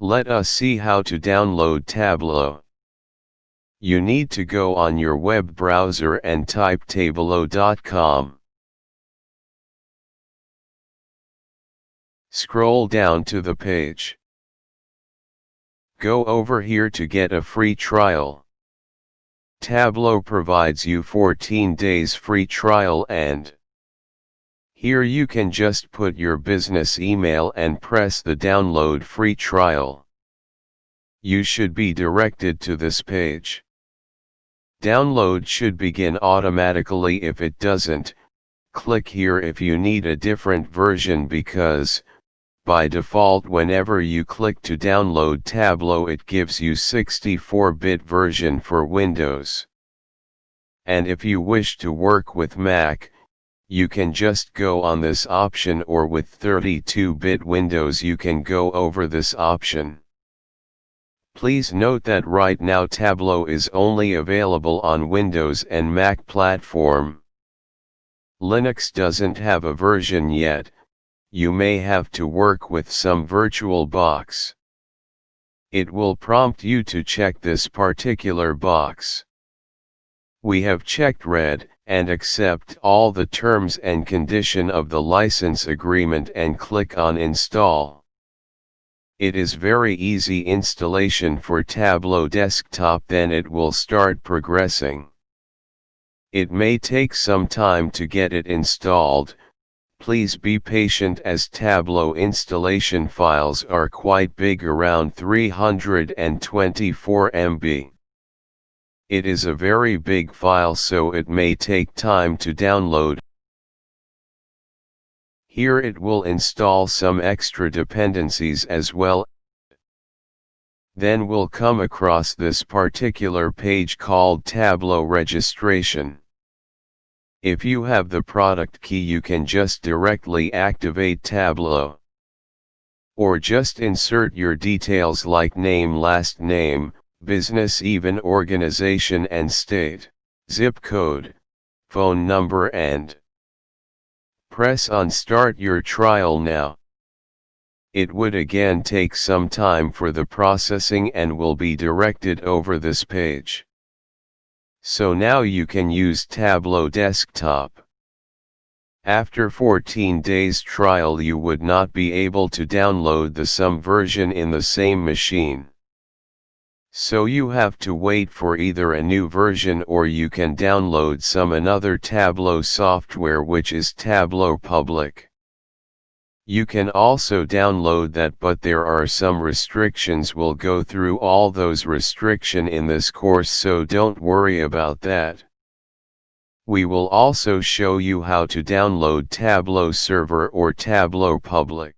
Let us see how to download Tableau. You need to go on your web browser and type tableau.com. Scroll down to the page. Go over here to get a free trial. Tableau provides you 14 days free trial, and here you can just put your business email and press the download free trial. You should be directed to this page. Download should begin automatically. If it doesn't, click here if you need a different version, because by default whenever you click to download Tableau it gives you 64-bit version for Windows. And if you wish to work with Mac, you can just go on this option, or with 32-bit Windows you can go over this option. Please note that right now Tableau is only available on Windows and Mac platform. Linux doesn't have a version yet. You may have to work with some virtual box. It will prompt you to check this particular box. We have checked red, and accept all the terms and condition of the license agreement and click on install. It is very easy installation for Tableau desktop, then it will start progressing. It may take some time to get it installed. Please be patient as Tableau installation files are quite big, around 324 MB. It is a very big file, so it may take time to download. Here it will install some extra dependencies as well. Then we'll come across this particular page called Tableau Registration. If you have the product key you can just directly activate Tableau. Or just insert your details like name, last name, business, even organization and state, zip code, phone number, and press on start your trial now. It would again take some time for the processing and will be directed over this page. So now you can use Tableau desktop. After 14 days trial you would not be able to download the some version in the same machine. So you have to wait for either a new version, or you can download some another Tableau software, which is Tableau Public. You can also download that, but there are some restrictions. We'll go through all those restrictions in this course, so don't worry about that. We will also show you how to download Tableau Server or Tableau Public.